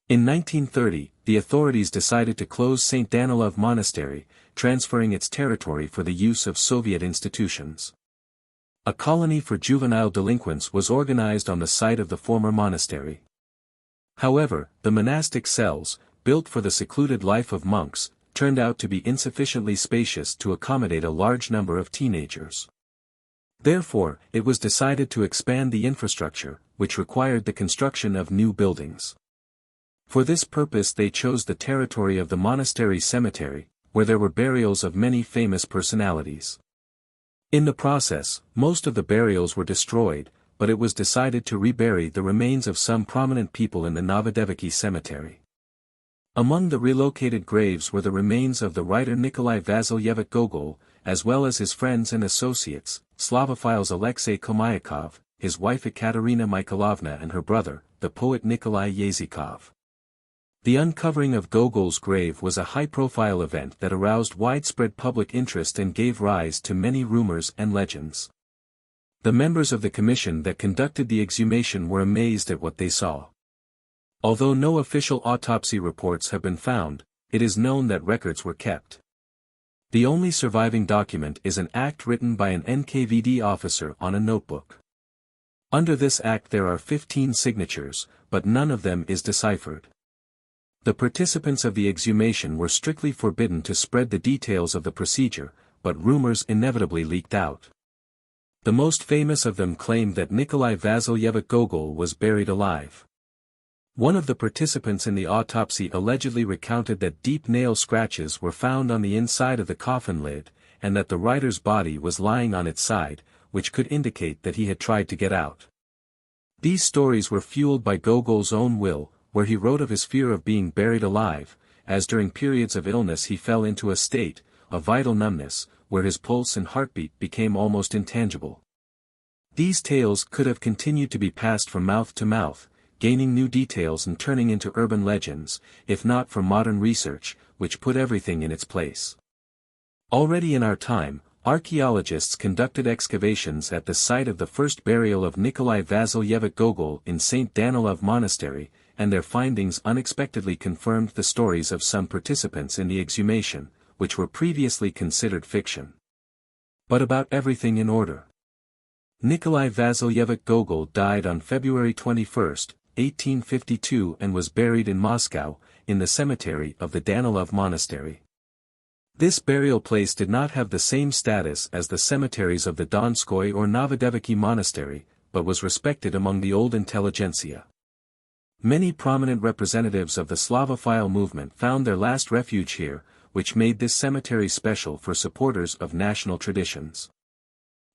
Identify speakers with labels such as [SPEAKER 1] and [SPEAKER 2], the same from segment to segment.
[SPEAKER 1] In 1930, the authorities decided to close St. Danilov Monastery, transferring its territory for the use of Soviet institutions. A colony for juvenile delinquents was organized on the site of the former monastery. However, the monastic cells, built for the secluded life of monks, turned out to be insufficiently spacious to accommodate a large number of teenagers. Therefore, it was decided to expand the infrastructure, which required the construction of new buildings. For this purpose they chose the territory of the monastery cemetery, where there were burials of many famous personalities. In the process, most of the burials were destroyed, but it was decided to rebury the remains of some prominent people in the Novodevichy cemetery. Among the relocated graves were the remains of the writer Nikolai Gogol, as well as his friends and associates, Slavophiles Alexei Komayakov, his wife Ekaterina Mikhailovna and her brother, the poet Nikolai Yazykov. The uncovering of Gogol's grave was a high-profile event that aroused widespread public interest and gave rise to many rumors and legends. The members of the commission that conducted the exhumation were amazed at what they saw. Although no official autopsy reports have been found, it is known that records were kept. The only surviving document is an act written by an NKVD officer on a notebook. Under this act there are 15 signatures, but none of them is deciphered. The participants of the exhumation were strictly forbidden to spread the details of the procedure, but rumors inevitably leaked out. The most famous of them claimed that Nikolai Gogol was buried alive. One of the participants in the autopsy allegedly recounted that deep nail scratches were found on the inside of the coffin lid, and that the writer's body was lying on its side, which could indicate that he had tried to get out. These stories were fueled by Gogol's own will, where he wrote of his fear of being buried alive, as during periods of illness he fell into a state, of vital numbness, where his pulse and heartbeat became almost intangible. These tales could have continued to be passed from mouth to mouth, gaining new details and turning into urban legends, if not for modern research, which put everything in its place. Already in our time, archaeologists conducted excavations at the site of the first burial of Nikolai Gogol in St. Danilov Monastery, and their findings unexpectedly confirmed the stories of some participants in the exhumation, which were previously considered fiction. But about everything in order. Nikolai Gogol died on February 21, 1852 and was buried in Moscow, in the cemetery of the Danilov Monastery. This burial place did not have the same status as the cemeteries of the Donskoy or Novodevichy Monastery, but was respected among the old intelligentsia. Many prominent representatives of the Slavophile movement found their last refuge here, which made this cemetery special for supporters of national traditions.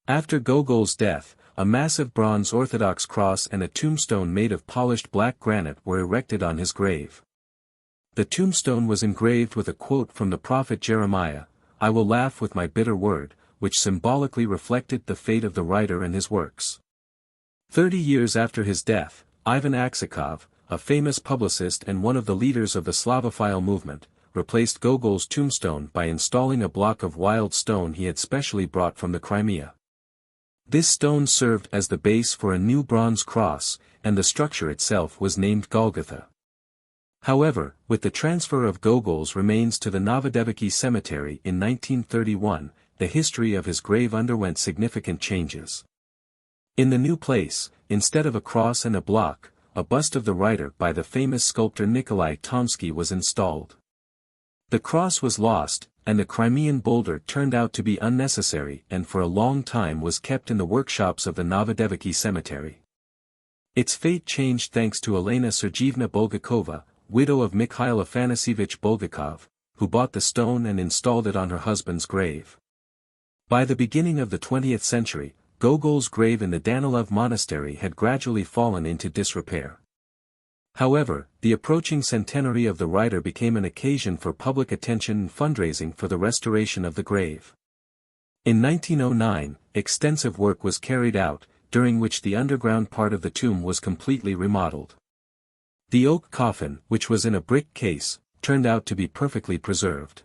[SPEAKER 1] After Gogol's death, a massive bronze Orthodox cross and a tombstone made of polished black granite were erected on his grave. The tombstone was engraved with a quote from the prophet Jeremiah, "I will laugh with my bitter word," which symbolically reflected the fate of the writer and his works. 30 years after his death, Ivan Aksakov, a famous publicist and one of the leaders of the Slavophile movement, replaced Gogol's tombstone by installing a block of wild stone he had specially brought from the Crimea. This stone served as the base for a new bronze cross, and the structure itself was named Golgotha. However, with the transfer of Gogol's remains to the Novodevichy cemetery in 1931, the history of his grave underwent significant changes. In the new place, instead of a cross and a block, a bust of the writer by the famous sculptor Nikolai Tomsky was installed. The cross was lost, and the Crimean boulder turned out to be unnecessary and for a long time was kept in the workshops of the Novodevichy cemetery. Its fate changed thanks to Elena Sergeevna Bulgakova, widow of Mikhail Afanasyevich Bulgakov, who bought the stone and installed it on her husband's grave. By the beginning of the 20th century, Gogol's grave in the Danilov Monastery had gradually fallen into disrepair. However, the approaching centenary of the writer became an occasion for public attention and fundraising for the restoration of the grave. In 1909, extensive work was carried out, during which the underground part of the tomb was completely remodeled. The oak coffin, which was in a brick case, turned out to be perfectly preserved.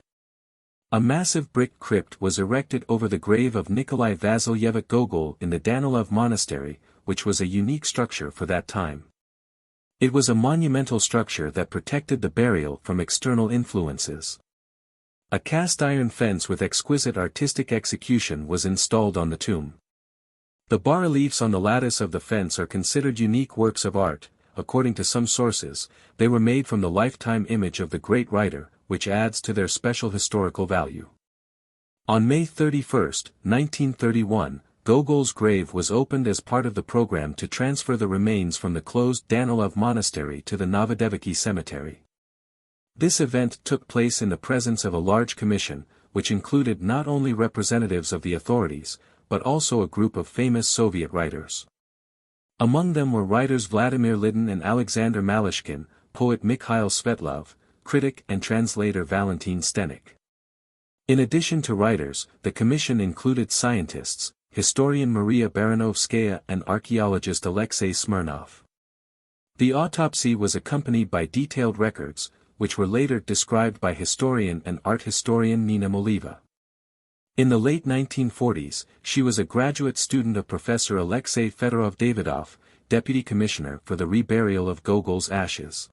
[SPEAKER 1] A massive brick crypt was erected over the grave of Nikolai Gogol in the Danilov Monastery, which was a unique structure for that time. It was a monumental structure that protected the burial from external influences. A cast-iron fence with exquisite artistic execution was installed on the tomb. The bas-reliefs on the lattice of the fence are considered unique works of art. According to some sources, they were made from the lifetime image of the great writer, which adds to their special historical value. On May 31, 1931, Gogol's grave was opened as part of the program to transfer the remains from the closed Danilov Monastery to the Novodevichy Cemetery. This event took place in the presence of a large commission, which included not only representatives of the authorities, but also a group of famous Soviet writers. Among them were writers Vladimir Lidin and Alexander Malishkin, poet Mikhail Svetlov, critic and translator Valentin Stenik. In addition to writers, the commission included scientists, historian Maria Baranovskaya and archaeologist Alexei Smirnov. The autopsy was accompanied by detailed records, which were later described by historian and art historian Nina Moliva. In the late 1940s, she was a graduate student of Professor Alexei Fedorov-Davidov, deputy commissioner for the reburial of Gogol's ashes.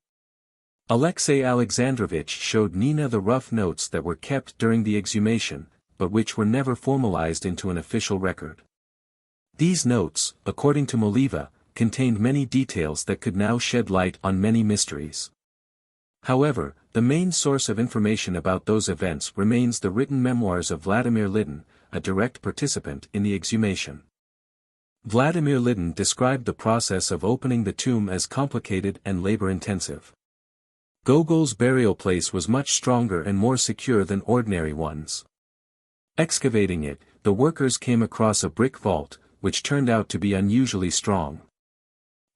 [SPEAKER 1] Alexei Alexandrovich showed Nina the rough notes that were kept during the exhumation, but which were never formalized into an official record. These notes, according to Moliva, contained many details that could now shed light on many mysteries. However, the main source of information about those events remains the written memoirs of Vladimir Lidin, a direct participant in the exhumation. Vladimir Lidin described the process of opening the tomb as complicated and labor-intensive. Gogol's burial place was much stronger and more secure than ordinary ones. Excavating it, the workers came across a brick vault, which turned out to be unusually strong.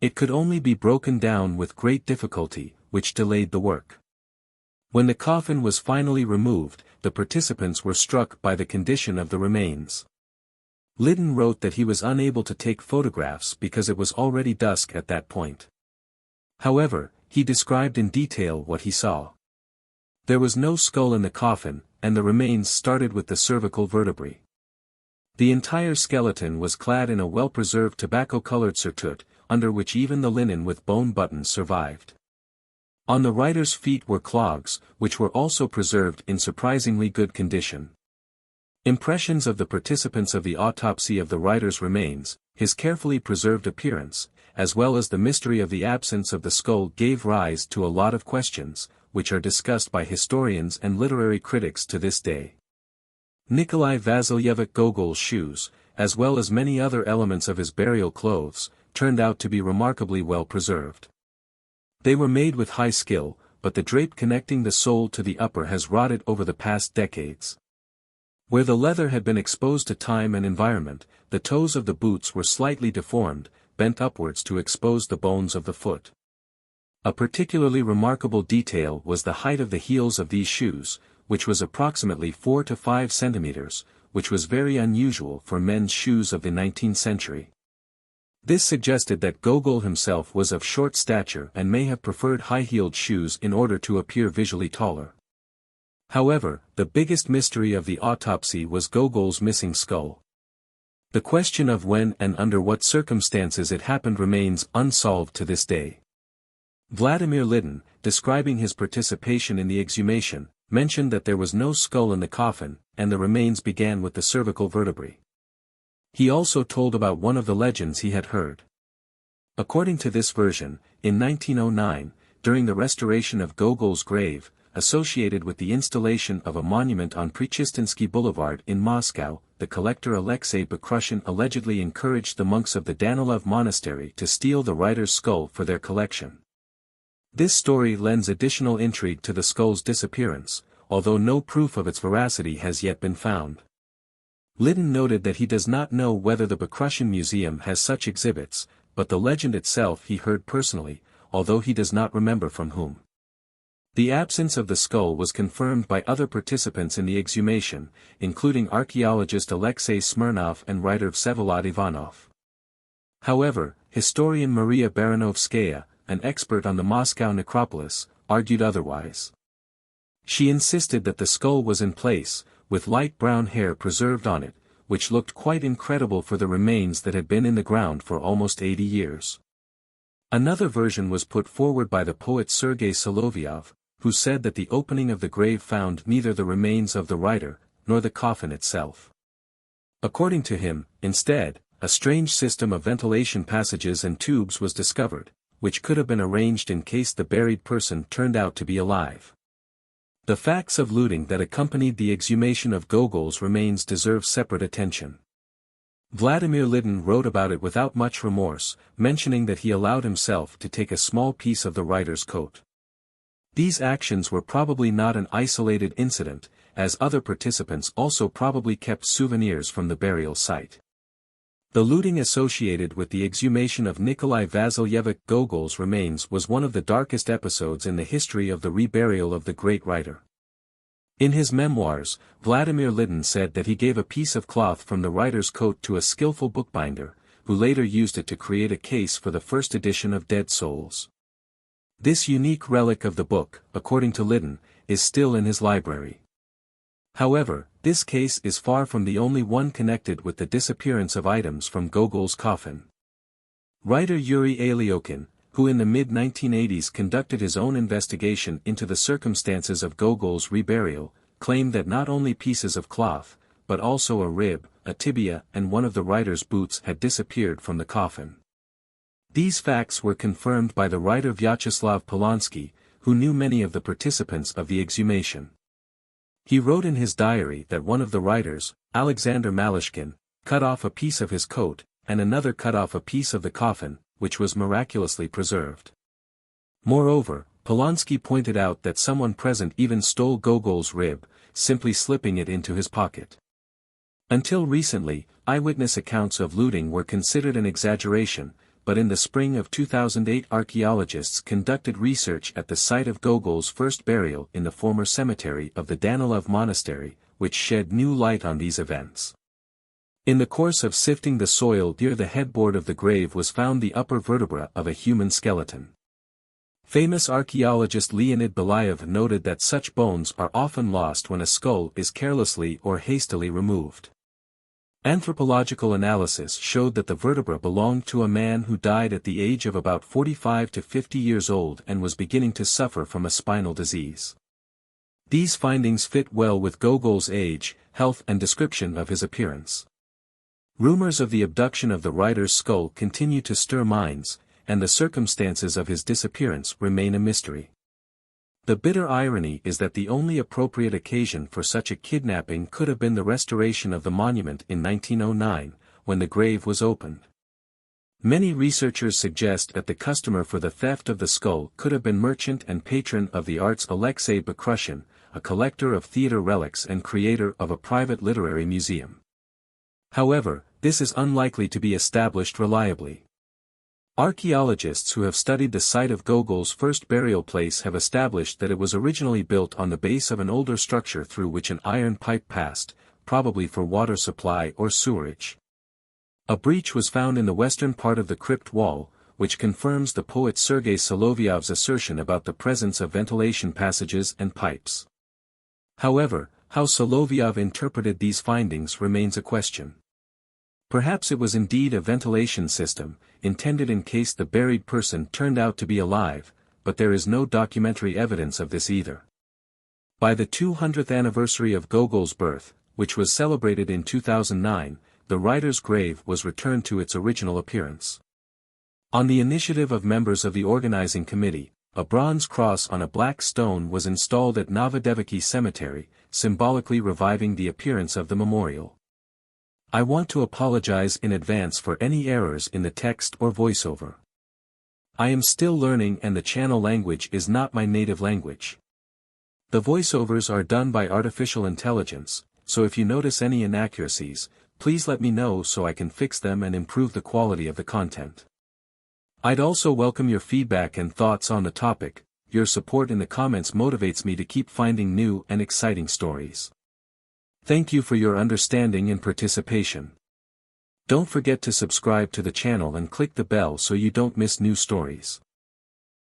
[SPEAKER 1] It could only be broken down with great difficulty, which delayed the work. When the coffin was finally removed, the participants were struck by the condition of the remains. Lidin wrote that he was unable to take photographs because it was already dusk at that point. However, he described in detail what he saw. There was no skull in the coffin, and the remains started with the cervical vertebrae. The entire skeleton was clad in a well-preserved tobacco-colored surtout, under which even the linen with bone buttons survived. On the writer's feet were clogs, which were also preserved in surprisingly good condition. Impressions of the participants of the autopsy of the writer's remains, his carefully preserved appearance, as well as the mystery of the absence of the skull gave rise to a lot of questions, which are discussed by historians and literary critics to this day. Nikolai Vasilyevich Gogol's shoes, as well as many other elements of his burial clothes, turned out to be remarkably well preserved. They were made with high skill, but the drape connecting the sole to the upper has rotted over the past decades. Where the leather had been exposed to time and environment, the toes of the boots were slightly deformed, bent upwards to expose the bones of the foot. A particularly remarkable detail was the height of the heels of these shoes, which was approximately 4 to 5 centimeters, which was very unusual for men's shoes of the 19th century. This suggested that Gogol himself was of short stature and may have preferred high-heeled shoes in order to appear visually taller. However, the biggest mystery of the autopsy was Gogol's missing skull. The question of when and under what circumstances it happened remains unsolved to this day. Vladimir Lidin, describing his participation in the exhumation, mentioned that there was no skull in the coffin, and the remains began with the cervical vertebrae. He also told about one of the legends he had heard. According to this version, in 1909, during the restoration of Gogol's grave, associated with the installation of a monument on Prechistinsky Boulevard in Moscow, the collector Alexei Bakrushin allegedly encouraged the monks of the Danilov Monastery to steal the writer's skull for their collection. This story lends additional intrigue to the skull's disappearance, although no proof of its veracity has yet been found. Lidin noted that he does not know whether the Bakrushin Museum has such exhibits, but the legend itself he heard personally, although he does not remember from whom. The absence of the skull was confirmed by other participants in the exhumation, including archaeologist Alexei Smirnov and writer Vsevolod Ivanov. However, historian Maria Baranovskaya, an expert on the Moscow necropolis, argued otherwise. She insisted that the skull was in place, with light brown hair preserved on it, which looked quite incredible for the remains that had been in the ground for almost 80 years. Another version was put forward by the poet Sergei Solovyov, who said that the opening of the grave found neither the remains of the writer, nor the coffin itself. According to him, instead, a strange system of ventilation passages and tubes was discovered, which could have been arranged in case the buried person turned out to be alive. The facts of looting that accompanied the exhumation of Gogol's remains deserve separate attention. Vladimir Lidin wrote about it without much remorse, mentioning that he allowed himself to take a small piece of the writer's coat. These actions were probably not an isolated incident, as other participants also probably kept souvenirs from the burial site. The looting associated with the exhumation of Nikolai Vasilyevich Gogol's remains was one of the darkest episodes in the history of the reburial of the great writer. In his memoirs, Vladimir Lidin said that he gave a piece of cloth from the writer's coat to a skillful bookbinder, who later used it to create a case for the first edition of Dead Souls. This unique relic of the book, according to Lidin, is still in his library. However, this case is far from the only one connected with the disappearance of items from Gogol's coffin. Writer Yuri Alyokhin, who in the mid-1980s conducted his own investigation into the circumstances of Gogol's reburial, claimed that not only pieces of cloth, but also a rib, a tibia and one of the writer's boots had disappeared from the coffin. These facts were confirmed by the writer Vyacheslav Polonsky, who knew many of the participants of the exhumation. He wrote in his diary that one of the writers, Alexander Malishkin, cut off a piece of his coat, and another cut off a piece of the coffin, which was miraculously preserved. Moreover, Polonsky pointed out that someone present even stole Gogol's rib, simply slipping it into his pocket. Until recently, eyewitness accounts of looting were considered an exaggeration, but in the spring of 2008 archaeologists conducted research at the site of Gogol's first burial in the former cemetery of the Danilov Monastery, which shed new light on these events. In the course of sifting the soil near the headboard of the grave was found the upper vertebra of a human skeleton. Famous archaeologist Leonid Belayev noted that such bones are often lost when a skull is carelessly or hastily removed. Anthropological analysis showed that the vertebra belonged to a man who died at the age of about 45 to 50 years old and was beginning to suffer from a spinal disease. These findings fit well with Gogol's age, health and description of his appearance. Rumors of the abduction of the writer's skull continue to stir minds, and the circumstances of his disappearance remain a mystery. The bitter irony is that the only appropriate occasion for such a kidnapping could have been the restoration of the monument in 1909, when the grave was opened. Many researchers suggest that the customer for the theft of the skull could have been merchant and patron of the arts Alexei Bakrushin, a collector of theater relics and creator of a private literary museum. However, this is unlikely to be established reliably. Archaeologists who have studied the site of Gogol's first burial place have established that it was originally built on the base of an older structure through which an iron pipe passed, probably for water supply or sewerage. A breach was found in the western part of the crypt wall, which confirms the poet Sergei Solovyov's assertion about the presence of ventilation passages and pipes. However, how Solovyov interpreted these findings remains a question. Perhaps it was indeed a ventilation system, intended in case the buried person turned out to be alive, but there is no documentary evidence of this either. By the 200th anniversary of Gogol's birth, which was celebrated in 2009, the writer's grave was returned to its original appearance. On the initiative of members of the organizing committee, a bronze cross on a black stone was installed at Novodevichy Cemetery, symbolically reviving the appearance of the memorial. I want to apologize in advance for any errors in the text or voiceover. I am still learning and the channel language is not my native language. The voiceovers are done by artificial intelligence, so if you notice any inaccuracies, please let me know so I can fix them and improve the quality of the content. I'd also welcome your feedback and thoughts on the topic. Your support in the comments motivates me to keep finding new and exciting stories. Thank you for your understanding and participation. Don't forget to subscribe to the channel and click the bell so you don't miss new stories.